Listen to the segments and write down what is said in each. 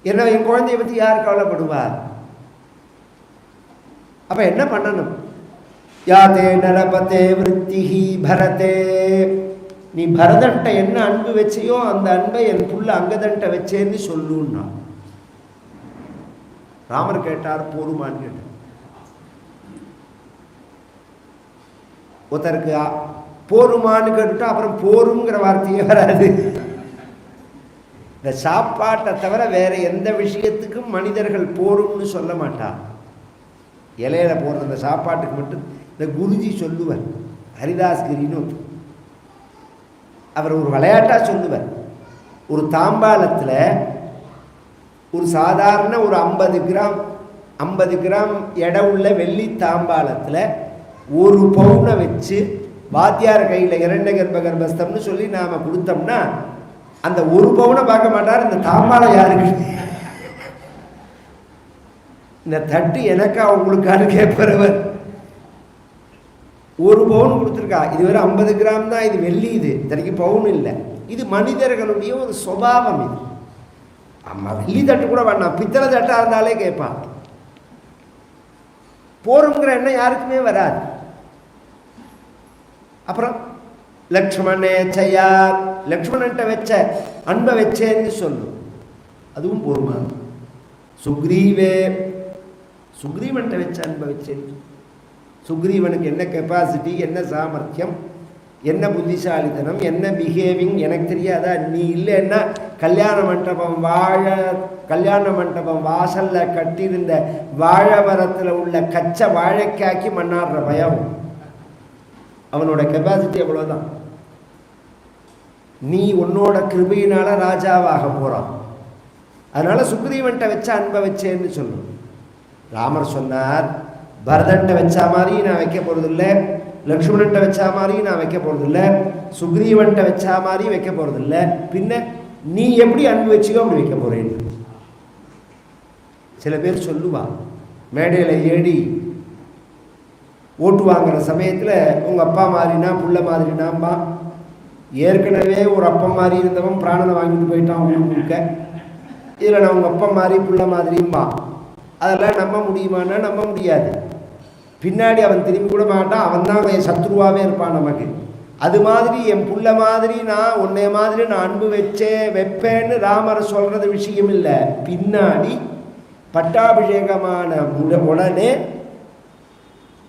என்ன என் குழந்தைய பற்றி யார் கவலைப்படுவா? அப்போ என்ன பண்ணணும்? யாதே நரபதே விருத்திஹி பரதே, நீ பரதன்ட்ட என்ன அன்பு வச்சியோ அந்த அன்பை என் புள்ள அங்கதன்ட்ட வச்சேன்னு சொல்லுன்னா. ராமர் கேட்டார், போருமான்னு கேட்டார். ஒருத்தருக்கு போருமான்னு கேட்டுட்டா அப்புறம் போருங்கிற வார்த்தையே வராது. இந்த சாப்பாட்டை தவிர வேற எந்த விஷயத்துக்கும் மனிதர்கள் போரும்னு சொல்ல மாட்டா. இலையில போடுற அந்த சாப்பாட்டுக்கு மட்டும் இந்த குருஜி சொல்லுவார், ஹரிதாஸ்கிரின்னு அவர் ஒரு விளையாட்டா சொல்லுவார். ஒரு தாம்பாளத்தில் ஒரு சாதாரண ஒரு 50 கிராம் எடை உள்ள வெள்ளி தாம்பாளத்தில் 1 பவுனை வச்சு வாத்தியார் கையில் இரண்ட கர்ப்பகர்ப்பஸ்தம்னு சொல்லி நாம் கொடுத்தோம்னா அந்த 1 பவுனை பார்க்க மாட்டார். இந்த தாம்பாளம் யாருக்கு, இந்த தட்டு எனக்கா உங்களுக்கான்னு கேட்பறவர். 1 பவுன் கொடுத்துருக்கா, இது வேறு 50 கிராம் தான், இது வெள்ளி, இது இத்தனைக்கு பவுன் இல்லை. இது மனிதர்களுடைய ஒரு சுபாவம். இது அம்மா வெள்ளி தட்டு கூட வேண்டாம், பித்தளை தட்டாக இருந்தாலே கேட்பான். போருங்கிற எண்ணம் யாருக்குமே வராது. அப்புறம் லக்ஷ்மணே செய்யா, லக்ஷ்மணன்ட்ட வச்ச அன்பை வச்சேன்னு சொல்லும், அதுவும் போருமா? சுக்ரீவே, சுக்ரீவன்ட்ட வச்ச அன்பை வச்சேன்னு. சுக்ரீவனுக்கு என்ன கெப்பாசிட்டி, என்ன சாமர்த்தியம், என்ன புத்திசாலித்தனம், என்ன பிஹேவிங் எனக்கு தெரியாதா? நீ இல்லைன்னா கல்யாண மண்டபம் வாசலில் கட்டியிருந்த வாழை மரத்தில் உள்ள கச்சை வாழைக்காக்கி மண்ணாடுற பயம். அவனோட கெப்பாசிட்டி அவ்வளோதான். நீ உன்னோட கிருபையினால ராஜாவாக போகிறான். அதனால சுக்ரீவன்ட்ட வச்ச அன்பை வச்சேன்னு சொல்லணும். ராமர் சொன்னார், பரதன்ட்ட வச்சா மாதிரி நான் வைக்க போகிறதில்லை, லக்ஷ்மணன்ட்ட வச்சா மாதிரி நான் வைக்க போகிறதில்லை, சுக்ரீவன்ட்ட வச்சா மாதிரி வைக்க போகிறதில்லை, பின்ன நீ எப்படி அன்பு வச்சுக்கோ அப்படி வைக்க போகிறேன்னு. சில பேர் சொல்லுவா, மேடையில் ஏடி ஓட்டு வாங்குற சமயத்தில் உங்கள் அப்பா மாதிரினா புள்ள மாதிரினாம்பா. ஏற்கனவே ஒரு அப்பா மாதிரி இருந்தவன் பிராணனை வாங்கிட்டு போயிட்டான் உங்களுக்கு முழுக்க, இதில் நான் உங்கள் அப்பா மாதிரி புள்ள மாதிரியும்பா. அதெல்லாம் நம்ப முடியுமானா நம்ப முடியாது. பின்னாடி அவன் திரும்பி கூட மாட்டான், அவன் தான் சத்ருவாகவே இருப்பான் நமக்கு. அது மாதிரி என் புள்ள மாதிரி நான் உன்னைய மாதிரி நான் அன்பு வைப்பேன்னு ராமர் சொல்கிறது விஷயம் இல்லை. பின்னாடி பட்டாபிஷேகமான உடனே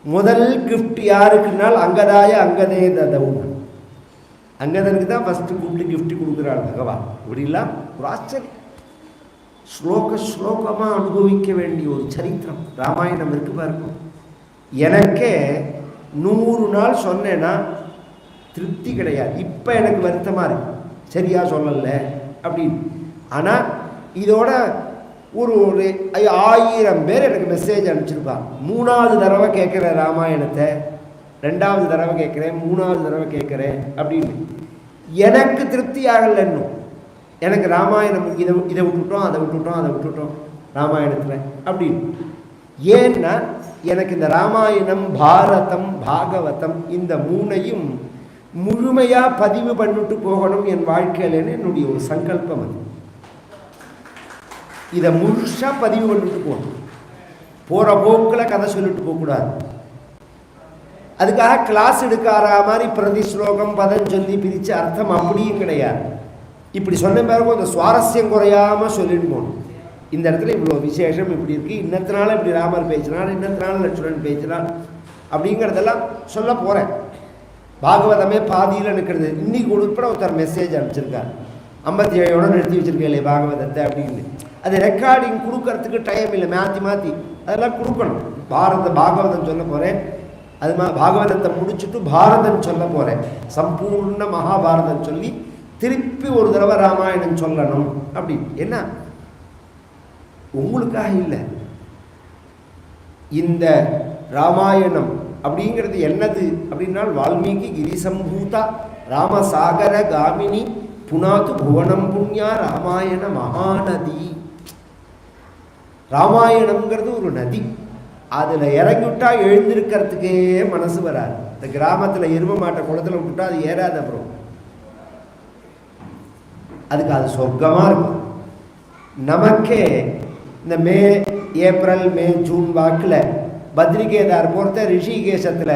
முதல் கிஃப்ட் யாருக்குனால் அங்கதாய அங்கதே ததவும், அங்கதனுக்கு தான் ஃபஸ்ட்டு கூப்பிட்டு கிஃப்ட் கொடுக்குறாள் பகவான். இப்படிலாம் ஒரு ஆச்சரியம். ஸ்லோகமாக அனுபவிக்க வேண்டிய ஒரு சரித்திரம் ராமாயணம் இருக்கு பாருங்க. எனக்கே 100 நாள் சொன்னேன்னா திருப்தி கிடையாது. இப்போ எனக்கு வருத்தமாக இருக்கு, சரியா சொல்லலை அப்படின்னு. ஆனால் இதோட ஒரு 1000 பேர் எனக்கு மெசேஜ் அனுப்பிச்சிருப்பாங்க. 3வது தடவை கேட்குறேன் ராமாயணத்தை, 2வது தடவை கேட்குறேன், 3வது தடவை கேட்குறேன் அப்படின்னு. எனக்கு திருப்தி ஆகலை இன்னும். எனக்கு ராமாயணம் இதை விட்டுட்டோம் ராமாயணத்தில் அப்படின்னு. ஏன்னா எனக்கு இந்த ராமாயணம், பாரதம், பாகவதம் இந்த 3ஐயும் முழுமையாக பதிவு பண்ணிட்டு போகணும் என் வாழ்க்கையிலன்னு என்னுடைய ஒரு சங்கல்பம். அது இதை முழுசாக பதிவு பண்ணிட்டு போகணும். போகிற போக்கில் கதை சொல்லிட்டு போகக்கூடாது. அதுக்காக கிளாஸ் எடுக்காத மாதிரி பிரதி ஸ்லோகம் பதம் சொல்லி பிரித்து அர்த்தம் அப்படியும் கிடையாது. இப்படி சொன்ன பிறகு அந்த சுவாரஸ்யம் குறையாமல் சொல்லிட்டு போகணும். இந்த இடத்துல இவ்வளோ விசேஷம் இப்படி இருக்குது, இன்னத்தினால இப்படி ராமர் பேசினார், இன்னத்தினால லட்சுமணன் பேசினார் அப்படிங்கிறதெல்லாம் சொல்ல போகிறேன். பாகவதமே பாதியில் நிற்கிறது. இன்னைக்கு உட்பட ஒருத்தர் மெசேஜ் அனுப்பிச்சிருக்கார், 57ஓட நிறுத்தி வச்சுருக்கேன் இல்லையா பாகவதத்தை அப்படின்னு. அது ரெக்கார்டிங் கொடுக்கறதுக்கு டைம் இல்லை, மாற்றி அதெல்லாம் கொடுக்கணும். பாகவதம் சொல்ல போகிறேன், அது பாகவதத்தை முடிச்சுட்டு பாரதம் சொல்ல போகிறேன். சம்பூர்ண மகாபாரதம் சொல்லி திருப்பி ஒரு தடவை ராமாயணம் சொல்லணும் அப்படின்னு. என்ன உங்களுக்காக இல்லை, இந்த ராமாயணம் அப்படிங்கிறது என்னது அப்படின்னால் வால்மீகி கிரிசம்பூதா ராமசாகர காமினி புனாத்து புவனம் புண்ணியா ராமாயண மகாநதி. ராமாயணம்ங்கிறது ஒரு நதி, அதில் இறங்கிவிட்டா எழுந்திருக்கிறதுக்கே மனசு வராது. இந்த கிராமத்தில் எரும மாட்டை குளத்தில் விட்டுட்டா அது ஏறாது. அப்புறம் அதுக்கு அது சொர்க்கமாக இருக்கும். நமக்கே இந்த ஏப்ரல் மே ஜூன் வாக்கில் பத்ரிகேதார் பொறுத்த ரிஷிகேசத்தில்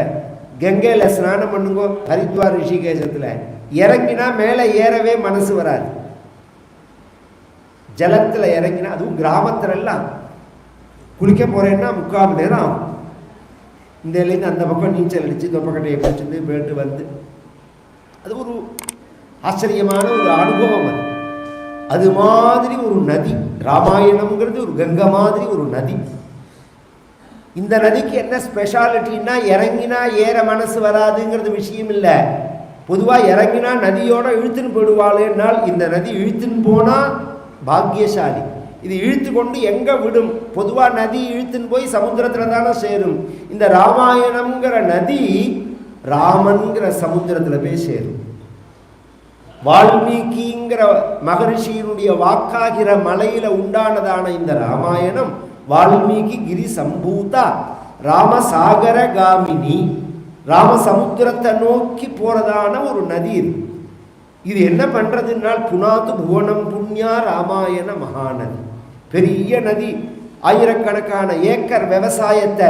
கங்கையில் ஸ்நானம் பண்ணுங்கோ. ஹரித்வார் ரிஷிகேசத்தில் இறங்கினா மேலே ஏறவே மனசு வராது. ஜலத்தில் இறங்கினா, அதுவும் கிராமத்துலலாம் குளிக்க போகிறேன்னா 3/4 மணி நேரம் ஆகும். இந்த இலைந்து அந்த பக்கம் நீச்சல் அடித்து தொப்பக்கட்டையை பிடிச்சிட்டு போயிட்டு வந்து, அது ஒரு ஆச்சரியமான ஒரு அனுபவம். அது மாதிரி ஒரு நதி ராமாயணம்ங்கிறது ஒரு கங்கை மாதிரி ஒரு நதி. இந்த நதிக்கு என்ன ஸ்பெஷாலிட்டின்னா, இறங்கினா ஏற மனசு வராதுங்கிறது விஷயம் இல்லை. பொதுவாக இறங்கினா நதியோட இழுத்துன்னு போயிடுவாளேனால், இந்த நதி இழுத்துன்னு போனால் பாக்கியசாலி. இது இழுத்து கொண்டு எங்கே விடும்? பொதுவாக நதி இழுத்துன்னு போய் சமுத்திரத்தில் தானே சேரும். இந்த ராமாயணம்ங்கிற நதி ராமன்கிற சமுத்திரத்தில் போய் சேரும். வால்மீகிங்கிற மகரிஷியினுடைய வாக்காகிற மலையில் உண்டானதான இந்த ராமாயணம் வால்மீகி கிரி சம்பூதா ராமசாகர காமினி, ராமசமுத்திரத்தை நோக்கி போறதான ஒரு நதி இது. இது என்ன பண்றதுனால் புனாது புவனம் புண்ணியா ராமாயண மகாநதி, பெரிய நதி. ஆயிரக்கணக்கான ஏக்கர் விவசாயத்தை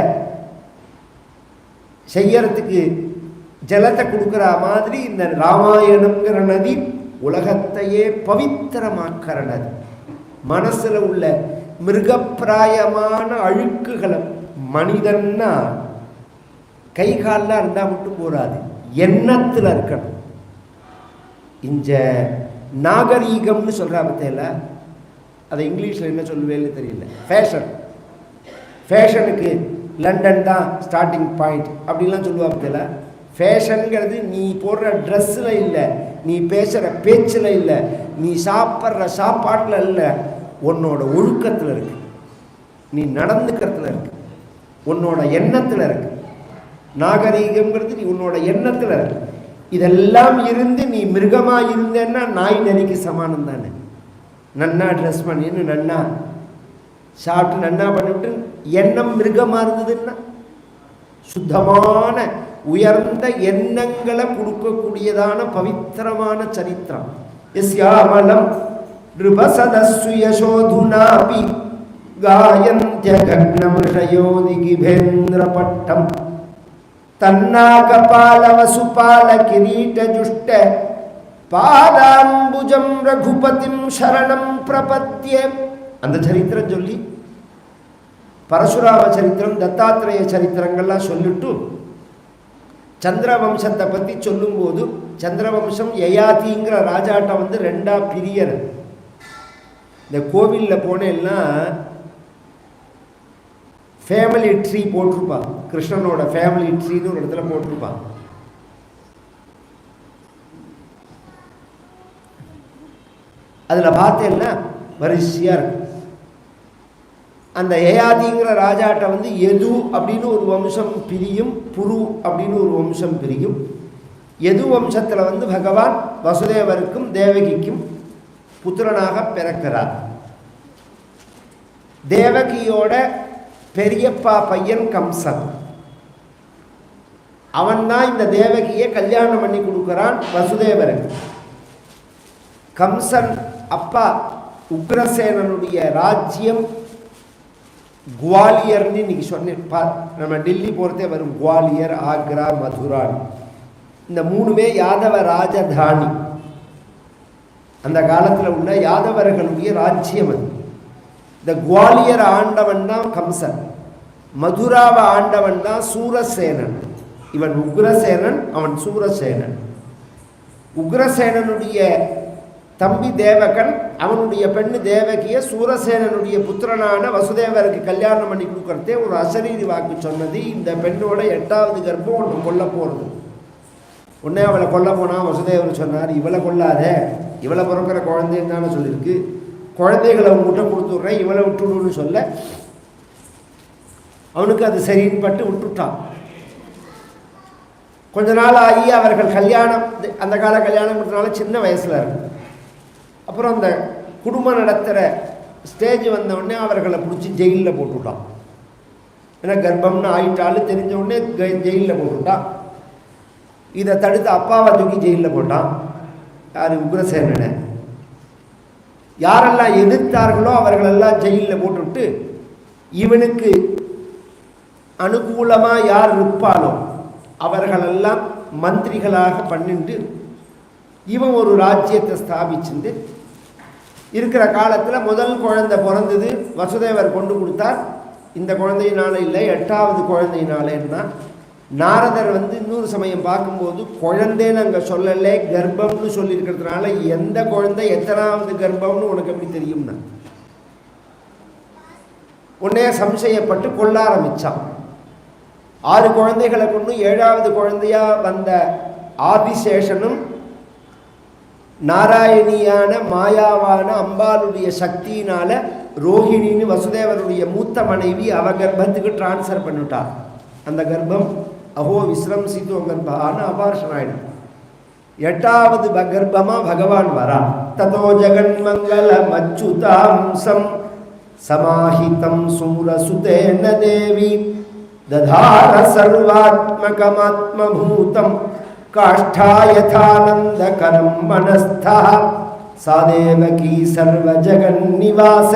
செய்யறதுக்கு ஜலத்தை கொடுக்குற மாதிரி இந்த ராமாயணம்ங்கிற நதி உலகத்தையே பவித்திரமாக்கிற நதி. மனசுல உள்ள மிருகப்பிராயமான அழுக்குகளை, மனிதன்னா கை காலில் இருந்தால் மட்டும் போராது, எண்ணத்தில் இருக்கணும். இந்த நாகரீகம்னு சொல்கிறா பற்றியில, அதை இங்கிலீஷில் என்ன சொல்லுவேன்னு தெரியல. ஃபேஷனுக்கு லண்டன் தான் ஸ்டார்டிங் பாயிண்ட் அப்படின்லாம் சொல்லுவா பற்றியில. ஃபேஷனுங்கிறது நீ போடுற ட்ரெஸ்ஸில் இல்லை, நீ பேசுகிற பேச்சில் இல்லை, நீ சாப்பிட்ற சாப்பாட்டில் இல்லை, உன்னோட ஒழுக்கத்தில் இருக்கு, நீ நடந்துக்கிறதுல இருக்கு, உன்னோட எண்ணத்தில் இருக்கு. நாகரீகம்ங்கிறது நீ உன்னோட எண்ணத்தில் இருக்கு. இதெல்லாம் இருந்து நீ மிருகமாக இருந்தேன்னா நாய் நரிக்கு சமானம் தானே. நன்னா ட்ரெஸ் பண்ணின்னு நன்னா சாப்பிட்டு நன்னா பண்ணிவிட்டு எண்ணம் மிருகமாக இருந்ததுன்னா, சுத்தமான உயர்ந்த எண்ணங்களை கொடுக்கக்கூடியதான பவித்திரமான சரித்திரம். யஸ்யாமலம் நிருபசதஸ்ஸு யசோதுனாபி காயந்த்யகக்னமிருஷயோதிகிபேந்திரபட்டம் தன்னாகபாலவசுபால கிரீடஜுஷ்ட பாதாம்புஜம் ரகுபதிம் சரணம் பிரபத்யே. அந்த சரித்திரம் சொல்லி பரசுராம சரித்திரம், தத்தாத்திரேய சரித்திரங்கள்லாம் சொல்லிட்டு சந்திரவம்சத்தை பற்றி சொல்லும்போது, சந்திரவம்சம் யயாதிங்கிற ராஜாட்ட வந்து 2ஆ பிரியர். இந்த கோவிலில் போனேன்னா ஃபேமிலி ட்ரீ போட்டிருப்பான், கிருஷ்ணனோட ஃபேமிலி ட்ரீன்னு ஒரு இடத்துல போட்டிருப்பான். அதில் பார்த்தேன்னா வரிசையாக இருக்கும். அந்த யயாதிங்கிற ராஜாட்ட வந்து எது அப்படின்னு ஒரு வம்சம் பிரியும், புரு அப்படின்னு ஒரு வம்சம் பிரியும். எது வம்சத்தில் வந்து பகவான் வசுதேவருக்கும் தேவகிக்கும் புத்திரனாக பிறக்கிறார். தேவகியோட பெரியப்பா பையன் கம்சன், அவன் தான் இந்த தேவகியை கல்யாணம் பண்ணி கொடுக்குறான் வசுதேவருக்கு. கம்சன் அப்பா உக்ரசேனனுடைய ராஜ்யம் குவாலியர்னு இன்னைக்கு சொன்னேன். நம்ம டெல்லி போகிறதே வரும், குவாலியர், ஆக்ரா, மதுரான். இந்த 3மே யாதவ ராஜதானி. அந்த காலத்தில் உள்ள யாதவர்களுடைய ராஜ்யம் அது. இந்த குவாலியர் ஆண்டவன் தான் கம்சன், மதுராவை ஆண்டவன் தான் சூரசேனன். இவன் உக்ரசேனன், அவன் சூரசேனன். உக்ரசேனனுடைய தம்பி தேவகன், அவனுடைய பெண்ணு தேவகிய சூரசேனனுடைய புத்திரனான வசுதேவருக்கு கல்யாணம் பண்ணி கொடுக்கறதே ஒரு அசரீரி வாக்கு சொன்னது. இந்த பெண்ணோட 8வது கர்ப்பம் ஒன்று கொல்ல போகிறது. உடனே அவளை கொல்ல போனால் வசுதேவர் சொன்னார், இவளை கொல்லாத, இவளை பிறக்கிற குழந்தைன்னு தானே சொல்லியிருக்கு, குழந்தைகளை உங்ககிட்ட கொடுத்துட்றேன், இவளை விட்டுடுன்னு சொல்ல அவனுக்கு அது சரின்னு பட்டு விட்டுட்டான். கொஞ்ச நாள் ஆகி அவர்கள் கல்யாணம், அந்த கால கல்யாணம் கொடுத்தனால சின்ன வயசில் இருக்கும். அப்புறம் அந்த குடும்பம் நடத்துகிற ஸ்டேஜ் வந்தவுடனே அவர்களை பிடிச்சி ஜெயிலில் போட்டுவிட்டான். ஏன்னா கர்ப்பம்னு ஆயிட்டாலும் தெரிஞ்ச உடனே ஜெயிலில் போட்டுவிட்டான். இதை தடுத்து அப்பாவை தூக்கி ஜெயிலில் போட்டான். யார்? உக்ரசேனனை. யாரெல்லாம் எதிர்த்தார்களோ அவர்களெல்லாம் ஜெயிலில் போட்டுவிட்டு இவனுக்கு அனுகூலமாக யார் இருப்பானோ அவர்களெல்லாம் மந்திரிகளாக பண்ணிட்டு இவன் ஒரு ராஜ்யத்தை ஸ்தாபிச்சுட்டு இருக்கிற காலத்தில் முதல் குழந்தை பிறந்தது வசுதேவர் கொண்டு கொடுத்தார். இந்த குழந்தையினால இல்லை, 8வது குழந்தையினாலேன்னா நாரதர் இன்னொரு சமயம் பார்க்கும்போது குழந்தைன்னு அங்கே சொல்லலை, கர்ப்பம்னு சொல்லியிருக்கிறதுனால எந்த குழந்தை எத்தனாவது கர்ப்பம்னு உனக்கு எப்படி தெரியும்னா உடனே சம்சயப்பட்டு கொள்ள ஆரம்பித்தான். 6 குழந்தைகளை கொண்டு 7வது குழந்தையா வந்த ஆதிசேஷனும் நாராயணியான மாயாவான அம்பாளுடைய சக்தியினால ரோஹிணின்னு வசுதேவருடைய மூத்த மனைவி அவ கர்ப்பத்துக்கு டிரான்ஸ்ஃபர் பண்ணிட்டார். அந்த கர்ப்பம் அஹோ விஸ்ரம்சிதோ கர்ப்பான்னு அபார்ஷனாயிடும். 8வது கர்ப்பமா பகவான் வரா. ததோ ஜெகன்மங்கல மச்சுதாம்சம் சமாஹிதம் சூரசுதேன தேவி ததார சர்வாத்மகமாத்மபூதம் காஷ்டாயதானந்தகரம் மனஸ்தா சாதேவகி சர்வஜகன்னிவாச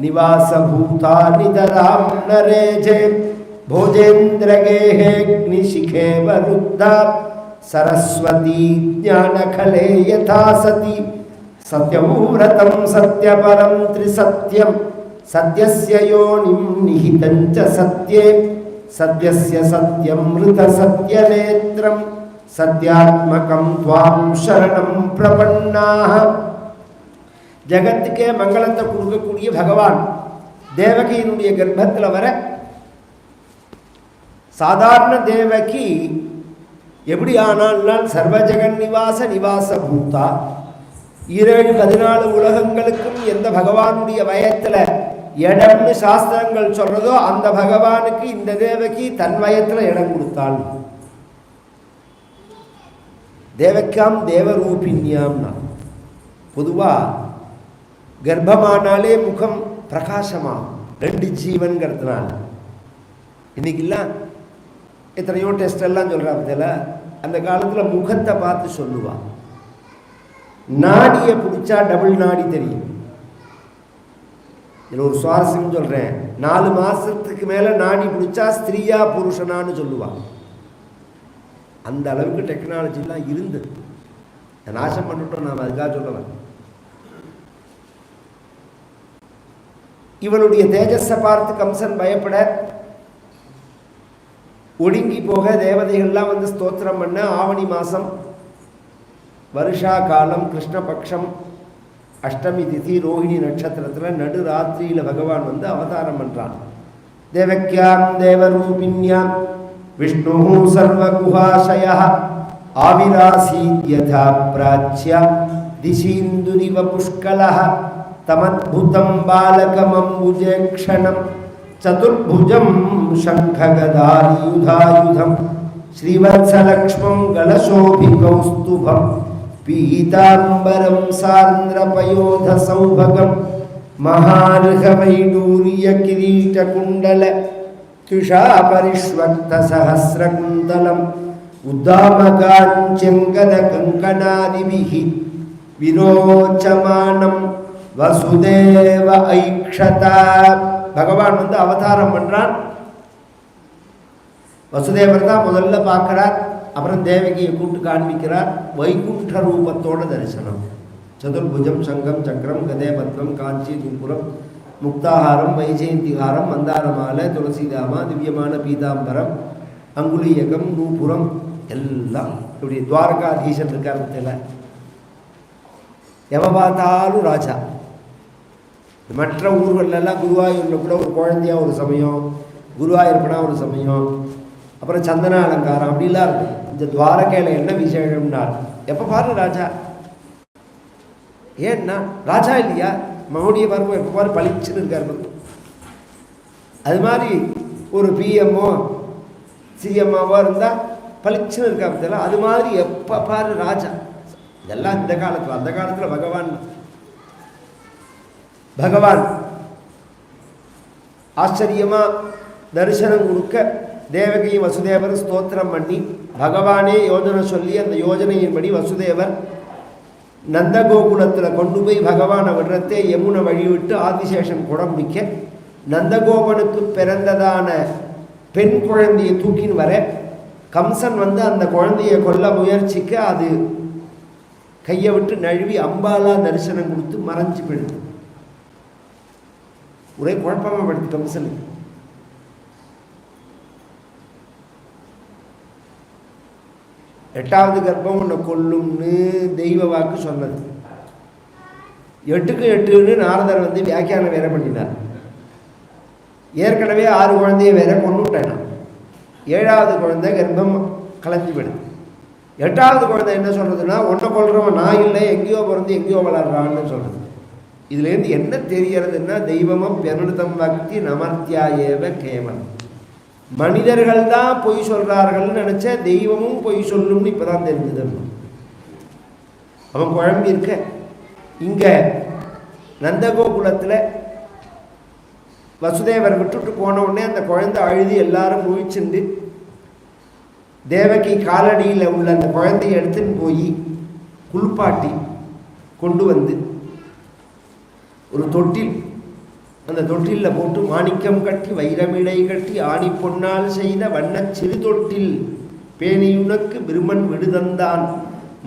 நிவாசபூதா நிதராம் நரேஜே भोजेन्द्रगेहेग्निशिखे वरुद्धा सरस्वती ज्ञानखले यथा सती सत्यव्रतं सत्यपरं त्रिसत्यं सत्यस्य योनिं निहितं च सत्ये सत्यस्य सत्यमृतसत्यनेत्रं सत्यात्मकं त्वां शरणं प्रपन्नाः. जगत्तुके मंगलத்தை கொடுக்கக்கூடிய பகவான் தேவகியினுடைய கர்ப்பத்தில் வர சாதாரண தேவகி எப்படி ஆனால் சர்வஜகன் நிவாச நிவாச பூதா 14 உலகங்களுக்கும் எந்த பகவானுடைய வயத்தில் இடம்னு சாஸ்திரங்கள் சொல்றதோ அந்த பகவானுக்கு இந்த தேவகி தன் வயத்தில் இடம் கொடுத்தாள். தேவக்காம் தேவரூபிணியாம்னா பொதுவா கர்ப்பமானாலே முகம் பிரகாசமா 2 ஜீவன்கிறதுனால இன்னைக்கெல்லாம் எத்தனையோ டெஸ்ட் எல்லாம் சொல்றாங்க. அந்த காலத்தில் முகத்தை பார்த்து சொல்லுவான். நாடியை பிடிச்சா டபுள் நாடி தெரியும். இதில் ஒரு சுவாரஸ்யம் சொல்றேன். 4 மாசத்துக்கு மேல நாடி பிடிச்சா ஸ்திரீயா புருஷனான்னு சொல்லுவான். அந்த அளவுக்கு டெக்னாலஜிலாம் இருந்தது. நாசம் பண்ணிட்டோம் நாம், அதுக்காக சொல்லுவேன். இவளுடைய தேஜஸை பார்த்து கம்சன் பயப்பட ஒடுங்கி போக தேவதைகள்லாம் ஸ்தோத்திரம் பண்ண ஆவணி மாதம் வருஷா காலம் கிருஷ்ணபக்ஷம் அஷ்டமி திதி ரோஹிணி நட்சத்திரத்தில் நடு ராத்திரியில் பகவான் அவதாரம் பண்ணுறான். தேவக்யாம் தேவரூபிண்யாம் விஷ்ணு சர்வகுஹாசய ஆவிராசீத்யதா பிராச்ய திசீந்துரிவ புஷ்கலः தமத்புதம் பாலகமம்புஜேக்ஷணம் சதுர்புஜம் சங்ககதாரியுதாயுதம் ஸ்ரீவத்ஸலக்ஷ்மம் கலசோபிகௌஸ்துபம் பீதாம்பரம் சார்ந்திரபயோத சௌபகம் மகார்ஹவைடூரிய கிரீட குண்டல துஷாபரிஷ்வக்த சஹஸ்ரகுந்தலம் உத்தாமகாஞ்சங்கத கங்கணாதிபிஹி விரோச்சமானம் வசுதேவ ஐக்ஷதா. பகவான் அவதாரம் பண்றான். வசுதேவர் தான் முதல்ல பார்க்கிறார். அப்புறம் தேவகியை கூப்பிட்டு காண்பிக்கிறார். வைகுண்ட ரூபத்தோட தரிசனம். சதுர்புஜம் சங்கம் சக்கரம் கதே பத்ரம் காஞ்சி தும்புரம் முக்தாஹாரம் வைஜெயந்திகாரம் மந்தாரமாலை துளசிதாமா திவ்யமான பீதாம்பரம் அங்குலியகம் நூபுரம் எல்லாம் இப்படி துவாரகாதீசன் இருக்கார். எவ பார்த்தாலும் ராஜா. மற்ற ஊர்களெல்லாம் குருவாயூரில் கூட ஒரு குழந்தையா ஒரு சமயம், குருவாயூர்பனா ஒரு சமயம், அப்புறம் சந்தன அலங்காரம் அப்படிலாம் இருக்கும். இந்த துவாரகையில் என்ன விசேஷம்னா எப்போ பாரு ராஜா. ஏன்னா ராஜா இல்லையா, மகோடிய பாருங்க எப்போ பாரு பளிச்சுன்னு இருக்காரு. அது மாதிரி ஒரு பிஎம்ஓ சிஎம்ஓவோ இருந்தால் பளிச்சுன்னு இருக்கா. அது மாதிரி எப்போ பாரு ராஜா. இதெல்லாம் இந்த காலத்தில். அந்த காலத்தில் பகவான் ஆச்சரியமா தரிசனம் கொடுக்க தேவகியும் வசுதேவர் ஸ்தோத்திரம் பண்ணி பகவானே யோஜனை சொல்லி அந்த யோஜனையின்படி வசுதேவர் நந்தகோகுலத்தில் கொண்டு போய் பகவானை விடுறதே யமுனை வழிவிட்டு ஆதிசேஷன் குடம் பிடிக்க நந்தகோபனுக்கு பிறந்ததான பெண் குழந்தையை தூக்கின்னு வர கம்சன் வந்து அந்த குழந்தையை கொல்ல முயற்சிக்க அது கையை விட்டு நழுவி அம்பாலா தரிசனம் கொடுத்து மறைஞ்சு போயிடுது. ஒரே குழப்பமாக படுத்து கம்சனுக்கு. எட்டாவது கர்ப்பம் உன்னை கொல்லும்னு தெய்வ வாக்கு சொன்னது. 8க்கு 8ன்னு நாரதர் வந்து வியாக்கியானம் வேற பண்ணினார். ஏற்கனவே 6 குழந்தைய வேற கொண்டுட்டேன். 7வது குழந்தை கர்ப்பம் கலைஞ்சி போயிடுது. 8வது குழந்தை என்ன சொல்றதுன்னா, ஒன்றை கொள்றவன் நான் இல்லை, எங்கேயோ பிறந்து எங்கேயோ வளர்றான்னு சொல்றது. இதுலேருந்து என்ன தெரியறதுன்னா, தெய்வமும் பெருத்தம் பக்தி நமர்த்தியா ஏவ கேவலம். மனிதர்கள் தான் பொய் சொல்றார்கள்னு நினைச்ச தெய்வமும் பொய் சொல்லும்னு இப்பதான் தெரிஞ்சது. அவன் குழம்பி இருக்க. இங்க நந்தகோகுலத்தில் வசுதேவர் விட்டுட்டு போன உடனே அந்த குழந்தை அழுதி எல்லாரும் முழிச்சுண்டு தேவகி காலடியில் உள்ள அந்த குழந்தையை எடுத்துன்னு போய் குளிப்பாட்டி கொண்டு வந்து ஒரு தொட்டில், அந்த தொட்டிலில் போட்டு மாணிக்கம் கட்டி வைரமிடை கட்டி ஆணி பொன்னால் செய்த வண்ண சிறு தொட்டில் பேணியுனக்கு பிரமன் விடுதந்தான்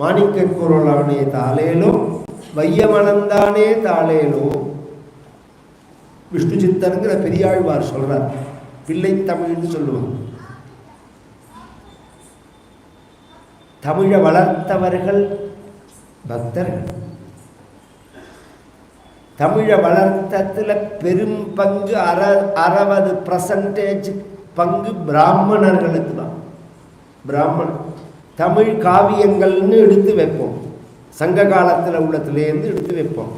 மாணிக்க குரலானே தாளேலோ வையமனந்தானே தாளேலோ. விஷ்ணு சித்தருங்கிற பெரியாழ்வார் சொல்றார். பிள்ளை தமிழ்னு சொல்லுவாங்க. தமிழை வளர்த்தவர்கள் பக்தர்கள். தமிழை வளர்த்ததில் பெரும் பங்கு 60% பங்கு பிராமணர்களுக்கு தான். பிராமணன் தமிழ் காவியங்கள்னு எடுத்து வைப்போம். சங்க காலத்தில் உள்ளத்துலேருந்து எடுத்து வைப்போம்.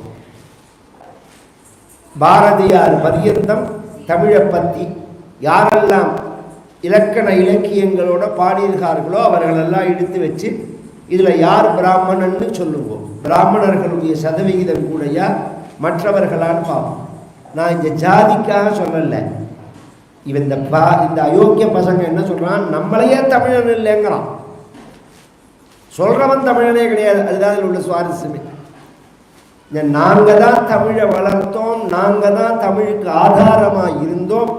பாரதியார் பரியந்தம் தமிழை பற்றி யாரெல்லாம் இலக்கண இலக்கியங்களோட பாடியிருக்கார்களோ அவர்களெல்லாம் எடுத்து வச்சு இதில் யார் பிராமணன்னு சொல்லுவோம். பிராமணர்களுடைய சதவிகிதம் கூடயா மற்றவர்களான்னு பார்ப்போம். நான் இந்த ஜாதிக்காக சொல்லலை. இவன் இந்த அயோக்கிய பசங்க என்ன சொல்கிறான், நம்மளையே தமிழன் இல்லைங்கிறான். சொல்கிறவன் தமிழனே கிடையாது. அதுதான் அதில் உள்ள சுவாரஸ்யமே. நாங்கள் தான் தமிழை வளர்த்தோம், நாங்கள் தான் தமிழுக்கு ஆதாரமாக இருந்தோம்,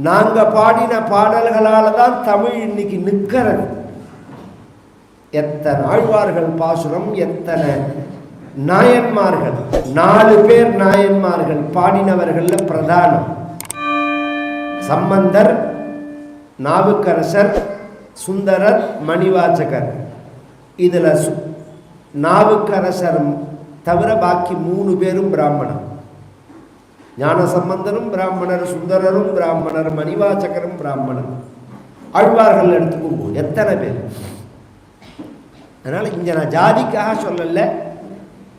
நாங்கள் பாடின பாடல்களால் தான் தமிழ் இன்னைக்கு நிற்கிறது. எத்தனை ஆழ்வார்கள் பாசுரம், எத்தனை நாயன்மார்கள், 4 பேர் நாயன்மார்கள் பாடினவர்கள்ல பிரதானம் சம்பந்தர், நாவுக்கரசர், சுந்தரர், மணிவாச்சகர். இதில் நாவுக்கரசர் தவிர பாக்கி 3 பேரும் பிராமணர். ஞான சம்பந்தரும் பிராமணர், சுந்தரரும் பிராமணர், மணிவாச்சகரும் பிராமணர். ஆழ்வார்கள் எடுத்துக்கோங்க எத்தனை பேர். அதனால் இங்கே நான் ஜாதிக்காக சொல்லலை,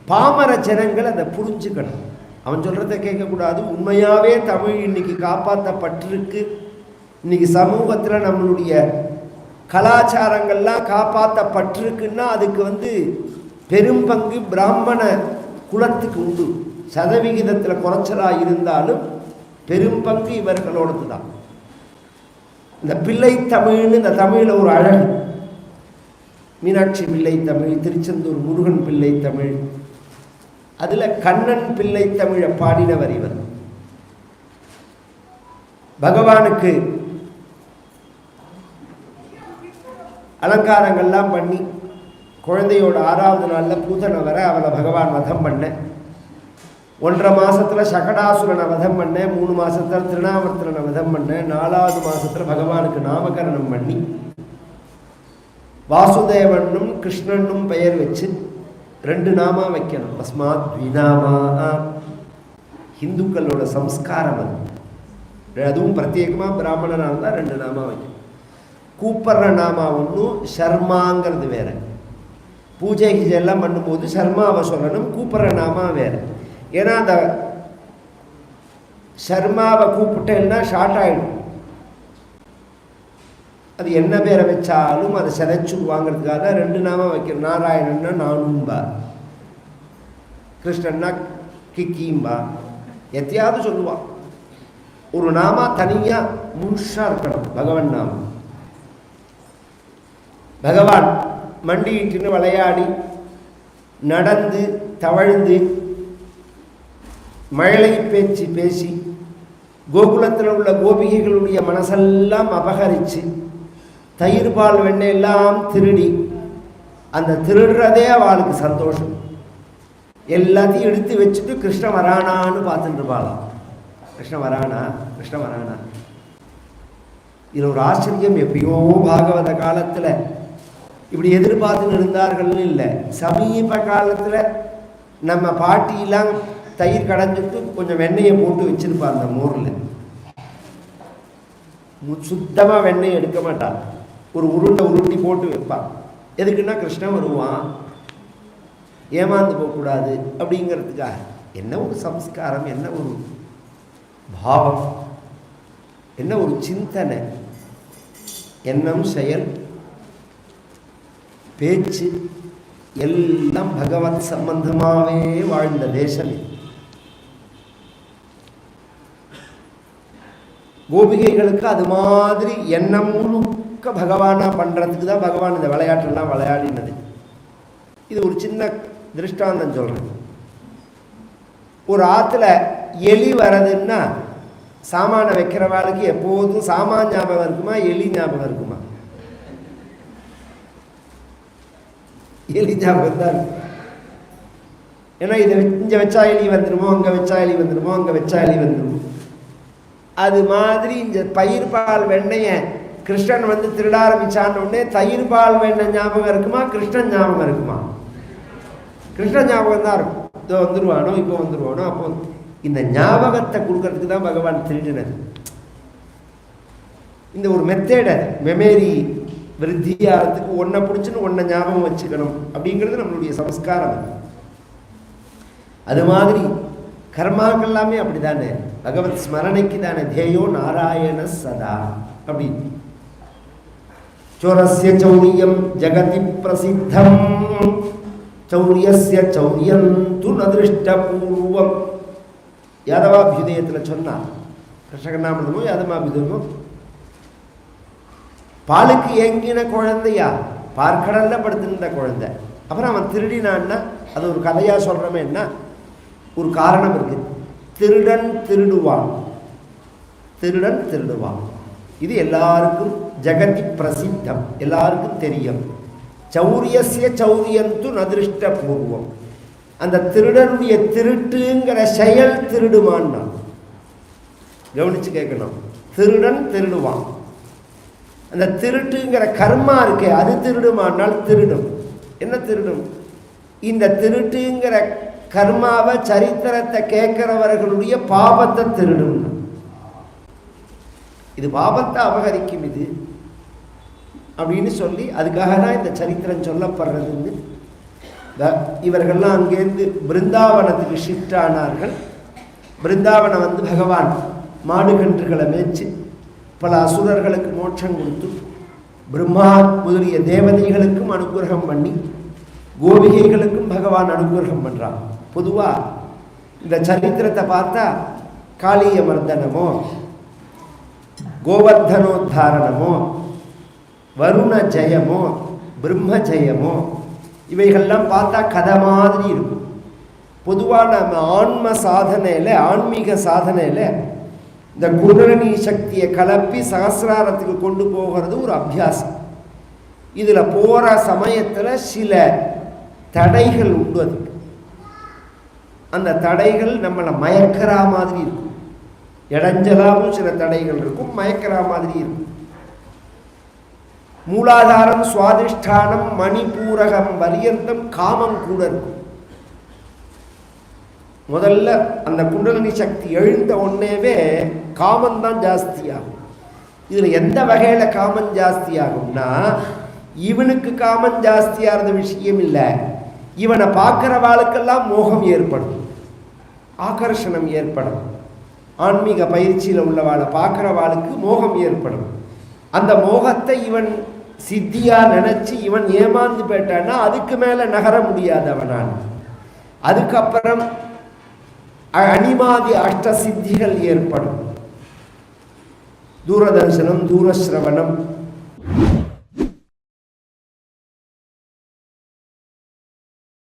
பாமர ஜனங்கள் அதை புரிஞ்சுக்கணும். அவன் சொல்கிறத கேட்கக்கூடாது. உண்மையாகவே தமிழ் இன்னைக்கு காப்பாற்றப்பட்டிருக்கு. இன்னைக்கு சமூகத்தில் நம்மளுடைய கலாச்சாரங்கள்லாம் காப்பாற்றப்பட்டிருக்குன்னா அதுக்கு பெரும் பங்கு பிராமண குலத்துக்கு உண்டு. சதவிகிதத்தில் குறைச்சலாக இருந்தாலும் பெரும் பங்கு இவர்களோடது தான். இந்த பிள்ளை தமிழ்னு இந்த தமிழில் ஒரு அழகு. மீனாட்சி பிள்ளை தமிழ், திருச்செந்தூர் முருகன் பிள்ளை தமிழ், அதில் கண்ணன் பிள்ளை தமிழை பாடினவர் இவர். பகவானுக்கு அலங்காரங்கள்லாம் பண்ணி குழந்தையோட 6வது நாளில் பூதனை வர அவளை பகவான் வதம் பண்ண. 1.5 மாதத்தில் சகடாசுரனை வதம் பண்ண. 3 மாதத்தில் திருநாவர்த்தனை வதம் பண்ண. 4வது மாதத்தில் பகவானுக்கு நாமகரணம் பண்ணி வாசுதேவனும் கிருஷ்ணனும் பெயர் வச்சு 2 நாமா வைக்கணும். அஸ்மாத் த்விநாமா. ஹிந்துக்களோட சம்ஸ்காரம் அது. அதுவும் பிரத்யேகமாக பிராமணனாக இருந்தால் 2 நாமா வைக்கணும். கூப்பிட்ற நாமா ஒன்றும், ஷர்மாங்கிறது வேற. பூஜை எல்லாம் பண்ணும்போது ஷர்மாவை சொல்லணும், கூப்பிட்ற நாமா வேற. ஏன்னா அந்த ஷர்மாவை கூப்பிட்டேன்னா ஷார்ட் ஆகிடும். அது என்ன பேரை வச்சாலும் அதை சிதைச்சுடுவாங்கிறதுக்காக தான் 2 நாமா வைக்கணும். நாராயணன்னா நானும்பா, கிருஷ்ணன்னா கிக்கிம்பா, எத்தையாவது சொல்லுவான். ஒரு நாமா தனியாக முழுஷாக இருக்கணும். பகவான் நாமம். பகவான் மண்டியிட்டுன்னு விளையாடி நடந்து தவழ்ந்து மழலை பேச்சு பேசி கோகுலத்தில் உள்ள கோபிகைகளுடைய மனசெல்லாம் அபகரித்து தயிர் பால் வெண்ணெல்லாம் திருடி அந்த திருடுறதே அவளுக்கு சந்தோஷம். எல்லாத்தையும் எடுத்து வச்சுட்டு கிருஷ்ணன் வரானான்னு பார்த்துட்டு இருப்பாளாம். கிருஷ்ணன் வரானா கிருஷ்ணன் வரானா. இதில் ஒரு ஆச்சரியம், எப்பயோ பாகவத காலத்தில் இப்படி எதிர்பார்த்துன்னு இருந்தார்கள்னு இல்லை, சமீப காலத்தில் நம்ம பாட்டியெல்லாம் தயிர் கடைஞ்சிட்டு கொஞ்சம் வெண்ணெயை போட்டு வச்சிருப்பா அந்த மோரில். சுத்தமாக வெண்ணெய் எடுக்க மாட்டான், ஒரு உருண்டை உருட்டி போட்டு வைப்பான். எதுக்குன்னா கிருஷ்ணன் வருவான், ஏமாந்து போகக்கூடாது அப்படிங்கிறதுக்காக. என்ன ஒரு சம்ஸ்காரம், என்ன ஒரு பாவம், என்ன ஒரு சிந்தனை, எண்ணம் செயல் பேச்சு எல்லாம் பகவத் சம்பந்தமாகவே வாழ்ந்த தேசம் இது. கோபிகைகளுக்கு அது மாதிரி எண்ணம் முழுக்க பகவானா பண்ணுறதுக்கு தான் பகவான் இந்த விளையாட்டெல்லாம் விளையாடினது. இது ஒரு சின்ன திருஷ்டாந்தம் சொல்கிறேன். ஒரு ஆற்றுல எலி வரதுன்னா சாமான வைக்கிறவாளுக்கு எப்போதும் சாமான் ஞாபகம் இருக்குமா, எலி ஞாபகம் இருக்குமா? எலி ஞாபகம் தான் இருக்கும். ஏன்னா இதை இங்கே வச்சா எலி வந்துடுமோ, அங்கே வச்சா எலி வந்துடுமோ, அங்கே வச்சா எலி வந்துடுமோ. அது மாதிரி இந்த தயிர் பால் வெண்ணெயை கிருஷ்ணன் வந்து திருட ஆரம்பிச்சான உடனே தயிர் பால் வெண்ணெய் ஞாபகம் இருக்குமா, கிருஷ்ணன் ஞாபகம் இருக்குமா? கிருஷ்ணன் ஞாபகம் தான் இருக்கும். இதோ வந்துடுவானோ, இப்போ வந்துடுவானோ. அப்போ இந்த ஞாபகத்தை கொடுக்கறதுக்கு தான் பகவான் திருடினது. இந்த ஒரு மெத்தேட மெமரி விருத்தியாகிறதுக்கு ஒன்றை பிடிச்சுன்னு ஒன்றை ஞாபகம் வச்சுக்கணும் அப்படிங்கிறது நம்மளுடைய சம்ஸ்காரம். அது மாதிரி கர்மாக்கள் எல்லாமே அப்படி தானே, பகவத் ஸ்மரணைக்கு தானே. தேயோ நாராயண சதா அப்படின்னு. சோரஸ்ய சௌரியம் ஜகதி பிரசித்தம் சௌரியஸ்ய சௌரியம் து நதிருஷ்டபூர்வம். யாதவாபியுதயத்தில் சொன்னார். கிருஷ்ணகண்ணாமிரதமோ யாதவாபியுதயமோ. பாலுக்கு ஏங்கின குழந்தையா, பார்க்கடல்ல படுத்துருந்த குழந்தை. அப்புறம் அவன் திருடினான்னா அது ஒரு கதையாக சொல்கிறோமே, என்ன ஒரு காரணம் இருக்கு. திருடன் திருடுவான், திருடன் திருடுவான். இது எல்லாருக்கும் ஜெகதி பிரசித்தம், எல்லாருக்கும் தெரியும். சௌரியஸ்ய சௌரியந்து நதிருஷ்டபூர்வம். அந்த திருடனுடைய திருட்டுங்கிற செயல் திருடுமான்னா கவனிச்சு கேட்கணும். திருடன் திருடுவான், அந்த திருட்டுங்கிற கர்மா இருக்கே அது திருடுமானால் திருடும். என்ன திருடும்? இந்த திருட்டுங்கிற கர்மாவை சரித்திரத்தை கேட்கிறவர்களுடைய பாபத்தை திருடும். இது பாபத்தை அபகரிக்கும் இது அப்படின்னு சொல்லி அதுக்காக தான் இந்த சரித்திரம் சொல்லப்படுறதுன்னு. இவர்கள்லாம் அங்கேருந்து பிருந்தாவனத்துக்கு ஷிஃப்ட் ஆனார்கள். பிருந்தாவனம் வந்து பகவான் மாடு கன்றுகளை மேய்ச்சி பல அசுரர்களுக்கு மோட்சம் கொடுத்து பிரம்மா முதலிய தேவதைகளுக்கும் அனுகிரகம் பண்ணி கோபிகைகளுக்கும் பகவான் அனுகிரகம் பண்ணுறான். பொதுவாக இந்த சரித்திரத்தை பார்த்தா காளிய மர்தனமோ கோவர்தனோத்தாரணமோ வருண ஜெயமோ பிரம்ம ஜெயமோ இவைகள்லாம் பார்த்தா கதை மாதிரி இருக்கும். பொதுவாக நம்ம ஆன்ம சாதனையில் ஆன்மீக சாதனையில் இந்த குண்டலினி சக்தியை கலப்பி சகசிராரத்துக்கு கொண்டு போகிறது ஒரு அபியாசம். இதில் போகிற சமயத்தில் சில தடைகள் உண்டு. அதுக்கு அந்த தடைகள் நம்மளை மயக்கிற மாதிரி இருக்கும். இடைஞ்சலாகவும் சில தடைகள் இருக்கும், மயக்கிற மாதிரி இருக்கும். மூலாதாரம் சுவாதிஷ்டானம் மணிபூரகம் பரியந்தம் காமம் கூட இருக்கும். முதல்ல அந்த குண்டலினி சக்தி எழுந்த உடனேவே காமந்தான் ஜாஸ்தியாகும். இதில் எந்த வகையில் காமம் ஜாஸ்தியாகும்னா, இவனுக்கு காமம் ஜாஸ்தியாகிறது விஷயம் இல்லை, இவனை பார்க்குறவாளுக்கெல்லாம் மோகம் ஏற்படும், ஆகர்ஷணம் ஏற்படும். ஆன்மீக பயிற்சியில் உள்ளவாளை பார்க்குறவாளுக்கு மோகம் ஏற்படும். அந்த மோகத்தை இவன் சித்தியாக நினச்சி இவன் ஏமாந்து போயிட்டான்னா அதுக்கு மேலே நகர முடியாது அவனால். அதுக்கப்புறம் அனிமாதி அஷ்ட சித்திகள் ஏற்படும். தூரதர்சனம், தூரஸ்ரவணம்,